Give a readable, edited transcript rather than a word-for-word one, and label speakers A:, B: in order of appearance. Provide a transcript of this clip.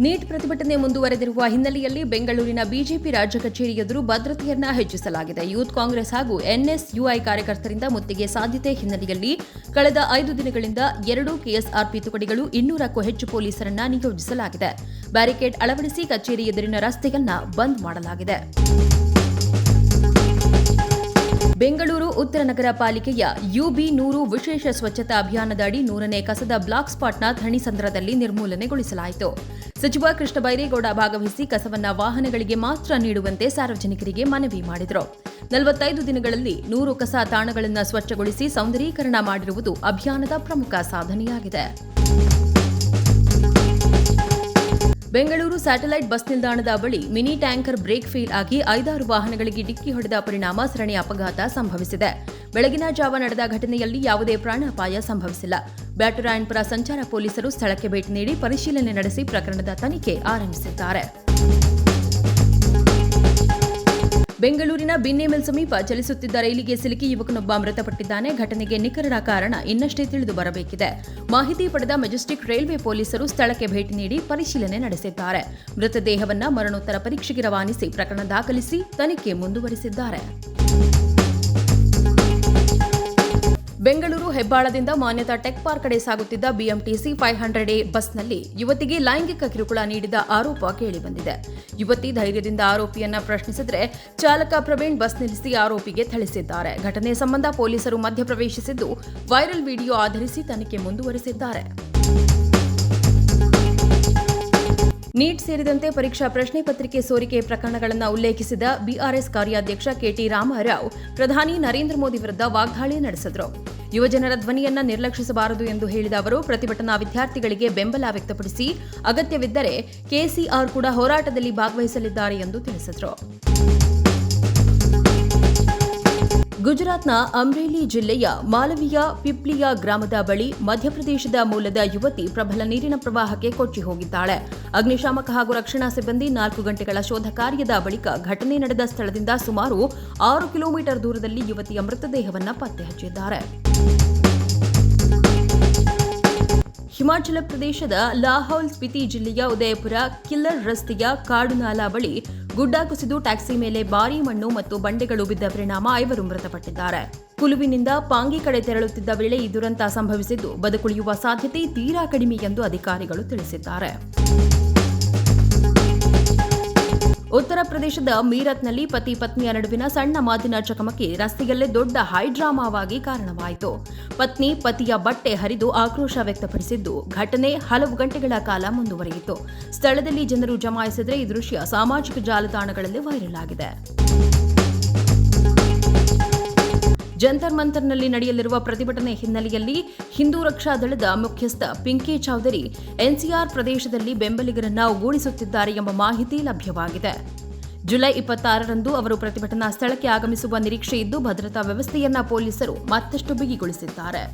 A: Neat ಪ್ರತಿಭಟನೆ ಮುಂದುವರೆದಿರುವ ಹಿನ್ನೆಲೆಯಲ್ಲಿ ಬೆಂಗಳೂರಿನ ಬಿಜೆಪಿ ರಾಜ್ಯ ಕಚೇರಿ ಎದುರು ಭದ್ರತೆಯನ್ನ ಹೆಚ್ಚಿಸಲಾಗಿದೆ. ಯೂತ್ ಕಾಂಗ್ರೆಸ್ ಹಾಗೂ ಎನ್ಎಸ್ಯುಐ ಕಾರ್ಯಕರ್ತರಿಂದ ಮುತ್ತಿಗೆ ಸಾಧ್ಯತೆ ಹಿನ್ನೆಲೆಯಲ್ಲಿ ಕಳೆದ 5 ದಿನಗಳಿಂದ 2 ಕೆಎಸ್ಆರ್ಪಿ ತುಕಡಿಗಳು 200ಕ್ಕೂ ಹೆಚ್ಚು ಪೊಲೀಸರನ್ನ ನಿಯೋಜಿಸಲಾಗಿದೆ. ಬ್ಯಾರಿಕೇಡ್ ಅಳವಡಿಸಿ ಕಚೇರಿ ಎದುರಿನ ರಸ್ತೆಯನ್ನ ಬಂದ್ ಮಾಡಲಾಗಿದೆ. ಬೆಂಗಳೂರು ಉತ್ತರ ನಗರ ಪಾಲಿಕೆಯ ಯುಬಿ 100 ವಿಶೇಷ ಸ್ವಚ್ಛತಾ ಅಭಿಯಾನದ ಅಡಿ 100ನೇ ಕಸದ ಬ್ಲಾಕ್ ಸ್ಪಾಟ್ನ ಥಣಿಸಂದ್ರದಲ್ಲಿ ನಿರ್ಮೂಲನೆಗೊಳಿಸಲಾಯಿತು. ಸಚಿವ ಕೃಷ್ಣ ಬೈರೇಗೌಡ ಭಾಗವಹಿಸಿ ಕಸವನ್ನ ವಾಹನಗಳಿಗೆ ಮಾತ್ರ ನೀಡುವಂತೆ ಸಾರ್ವಜನಿಕರಿಗೆ ಮನವಿ ಮಾಡಿದರು. 45 ದಿನಗಳಲ್ಲಿ 100 ಕಸ ತಾಣಗಳನ್ನು ಸ್ವಚ್ಛಗೊಳಿಸಿ ಸೌಂದರೀಕರಣ ಮಾಡಿರುವುದು ಅಭಿಯಾನದ ಪ್ರಮುಖ ಸಾಧನೆಯಾಗಿದೆ. ಬೆಂಗಳೂರು ಸ್ಯಾಟಲೈಟ್ ಬಸ್ ನಿಲ್ದಾಣದ ಬಳಿ ಮಿನಿ ಟ್ಯಾಂಕರ್ ಬ್ರೇಕ್ ಫೇಲ್ ಆಗಿ 5-6 ವಾಹನಗಳಿಗೆ ಡಿಕ್ಕಿ ಹೊಡೆದ ಪರಿಣಾಮ ಸರಣಿ ಅಪಘಾತ ಸಂಭವಿಸಿದೆ. ಬೆಳಗಿನ ಜಾವ ನಡೆದ ಘಟನೆಯಲ್ಲಿ ಯಾವುದೇ ಪ್ರಾಣಾಪಾಯ ಸಂಭವಿಸಿಲ್ಲ. ಬ್ಯಾಟರಾಯನಪುರ ಸಂಚಾರ ಪೊಲೀಸರು ಸ್ಥಳಕ್ಕೆ ಭೇಟಿ ನೀಡಿ ಪರಿಶೀಲನೆ ನಡೆಸಿ ಪ್ರಕರಣದ ತನಿಖೆ ಆರಂಭಿಸಿದ್ದಾರೆ. ಬೆಂಗಳೂರಿನ ಬಿನ್ನೆಮಿಲ್ ಸಮೀಪ ಚಲಿಸುತ್ತಿದ್ದ ರೈಲಿಗೆ ಸಿಲುಕಿ ಯುವಕನೊಬ್ಬ ಮೃತಪಟ್ಟಿದ್ದಾನೆ. ಘಟನೆಗೆ ನಿಖರ ಕಾರಣ ಇನ್ನಷ್ಟೇ ತಿಳಿದು ಬರಬೇಕಿದೆ. ಮಾಹಿತಿ ಪಡೆದ ಮೆಜೆಸ್ಟಿಕ್ ರೈಲ್ವೆ ಪೊಲೀಸರು ಸ್ಥಳಕ್ಕೆ ಭೇಟಿ ನೀಡಿ ಪರಿಶೀಲನೆ ನಡೆಸಿದ್ದಾರೆ. ಮೃತದೇಹವನ್ನು ಮರಣೋತ್ತರ ಪರೀಕ್ಷೆಗೆ ರವಾನಿಸಿ ಪ್ರಕರಣ ದಾಖಲಿಸಿ ತನಿಖೆ ಮುಂದುವರಿಸಿದ್ದಾರೆ. ಬೆಂಗಳೂರು ಹೆಬ್ಬಾಳದಿಂದ ಮಾನ್ಯತಾ ಟೆಕ್ ಪಾರ್ಕ್ ಕಡೆ ಸಾಗುತ್ತಿದ್ದ ಬಿಎಂಟಿಸಿ 500A ಬಸ್ನಲ್ಲಿ ಯುವತಿಗೆ ಲೈಂಗಿಕ ಕಿರುಕುಳ ನೀಡಿದ ಆರೋಪ ಕೇಳಿಬಂದಿದೆ. ಯುವತಿ ಧೈರ್ಯದಿಂದ ಆರೋಪಿಯನ್ನ ಪ್ರಶ್ನಿಸಿದರೆ ಚಾಲಕ ಪ್ರವೀಣ್ ಬಸ್ ನಿಲ್ಲಿಸಿ ಆರೋಪಿಗೆ ಥಳಿಸಿದ್ದಾರೆ. ಘಟನೆ ಸಂಬಂಧ ಪೊಲೀಸರು ಮಧ್ಯಪ್ರವೇಶಿಸಿದ್ದು ವೈರಲ್ ವಿಡಿಯೋ ಆಧರಿಸಿ ತನಿಖೆ ಮುಂದುವರೆಸಿದ್ದಾರೆ. ನೀಟ್ ಸೇರಿದಂತೆ ಪರೀಕ್ಷಾ ಪ್ರಶ್ನೆ ಪತ್ರಿಕೆ ಸೋರಿಕೆ ಪ್ರಕರಣಗಳನ್ನು ಉಲ್ಲೇಖಿಸಿದ ಬಿಆರ್ಎಸ್ ಕಾರ್ಯಾಧ್ಯಕ್ಷ ಕೆಟಿ ರಾಮರಾವ್ ಪ್ರಧಾನಿ ನರೇಂದ್ರ ಮೋದಿ ವಿರುದ್ಧ ವಾಗ್ದಾಳಿ ನಡೆಸಿದರು. ಯುವಜನರ ಧ್ವನಿಯನ್ನ ನಿರ್ಲಕ್ಷಿಸಬಾರದು ಎಂದು ಹೇಳಿದ ಅವರು ಪ್ರತಿಭಟನಾ ವಿದ್ಯಾರ್ಥಿಗಳಿಗೆ ಬೆಂಬಲ ವ್ಯಕ್ತಪಡಿಸಿ ಅಗತ್ಯವಿದ್ದರೆ ಕೆಸಿಆರ್ ಕೂಡ ಹೋರಾಟದಲ್ಲಿ ಭಾಗವಹಿಸಲಿದ್ದಾರೆ ಎಂದು ತಿಳಿಸಿದರು. ಗುಜರಾತ್ನ ಅಮ್ರೇಲಿ ಜಿಲ್ಲೆಯ ಮಾಲವಿಯ ಪಿಪ್ಲಿಯಾ ಗ್ರಾಮದ ಬಳಿ ಮಧ್ಯಪ್ರದೇಶದ ಮೂಲದ ಯುವತಿ ಪ್ರಬಲ ನೀರಿನ ಪ್ರವಾಹಕ್ಕೆ ಕೊಚ್ಚಿ ಹೋಗಿದ್ದಾಳೆ. ಅಗ್ನಿಶಾಮಕ ಹಾಗೂ ರಕ್ಷಣಾ ಸಿಬ್ಬಂದಿ 4 ಗಂಟೆಗಳ ಶೋಧ ಕಾರ್ಯದ ಬಳಿಕ ಘಟನೆ ನಡೆದ ಸ್ಥಳದಿಂದ ಸುಮಾರು 6 ಕಿಲೋಮೀಟರ್ ದೂರದಲ್ಲಿ ಯುವತಿಯ ಮೃತದೇಹವನ್ನು ಪತ್ತೆ ಹಚ್ಚಿದ್ದಾರೆ. ಹಿಮಾಚಲ ಪ್ರದೇಶದ ಲಾಹೌಲ್ ಸ್ಪಿತಿ ಜಿಲ್ಲೆಯ ಉದಯಪುರ ಕಿಲ್ಲರ್ ರಸ್ತೆಯ ಕಾಡುನಾಲಾ ಬಳಿ ಗುಡ್ಡ ಕುಸಿದು ಟ್ಯಾಕ್ಸಿ ಮೇಲೆ ಭಾರೀ ಮಣ್ಣು ಮತ್ತು ಬಂಡೆಗಳು ಬಿದ್ದ ಪರಿಣಾಮ 5 ಮೃತಪಟ್ಟಿದ್ದಾರೆ. ಕುಲುವಿನಿಂದ ಪಾಂಗಿ ಕಡೆ ತೆರಳುತ್ತಿದ್ದ ವೇಳೆ ಈ ದುರಂತ ಸಂಭವಿಸಿದ್ದು ಬದುಕುಳಿಯುವ ಸಾಧ್ಯತೆ ತೀರಾ ಕಡಿಮೆ ಎಂದು ಅಧಿಕಾರಿಗಳು ತಿಳಿಸಿದ್ದಾರೆ. ಉತ್ತರ ಪ್ರದೇಶದ ಮೀರತ್ನಲ್ಲಿ ಪತಿ ಪತ್ನಿಯ ನಡುವಿನ ಸಣ್ಣ ಮಾತಿನ ಚಕಮಕಿ ರಸ್ತೆಯಲ್ಲೇ ದೊಡ್ಡ ಹೈಡ್ರಾಮಾವಾಗಿ ಕಾರಣವಾಯಿತು. ಪತ್ನಿ ಪತಿಯ ಬಟ್ಟೆ ಹರಿದು ಆಕ್ರೋಶ ವ್ಯಕ್ತಪಡಿಸಿದ್ದು ಘಟನೆ ಹಲವು ಗಂಟೆಗಳ ಕಾಲ ಮುಂದುವರಿಯಿತು. ಸ್ಥಳದಲ್ಲಿ ಜನರು ಜಮಾಯಿಸಿದರೆ ಈ ದೃಶ್ಯ ಸಾಮಾಜಿಕ ಜಾಲತಾಣಗಳಲ್ಲಿ ವೈರಲ್ ಆಗಿದೆ. ಜಂತರ್ ಮಂತರ್ನಲ್ಲಿ ನಡೆಯಲಿರುವ ಪ್ರತಿಭಟನೆ ಹಿನ್ನೆಲೆಯಲ್ಲಿ ಹಿಂದೂ ರಕ್ಷಾ ದಳದ ಮುಖ್ಯಸ್ಥ ಪಿಂಕಿ ಚೌಧರಿ ಎನ್ಸಿಆರ್ ಪ್ರದೇಶದಲ್ಲಿ ಬೆಂಬಲಿಗರನ್ನ ಒಗ್ಗೂಡಿಸುತ್ತಿದ್ದಾರೆ ಎಂಬ ಮಾಹಿತಿ ಲಭ್ಯವಾಗಿದೆ. ಜುಲೈ 26ರಂದು ಅವರು ಪ್ರತಿಭಟನಾ ಸ್ಥಳಕ್ಕೆ ಆಗಮಿಸುವ ನಿರೀಕ್ಷೆ ಇದ್ದು ಭದ್ರತಾ ವ್ಯವಸ್ಥೆಯನ್ನ ಪೊಲೀಸರು ಮತ್ತಷ್ಟು ಬಿಗಿಗೊಳಿಸಿದ್ದಾರೆ.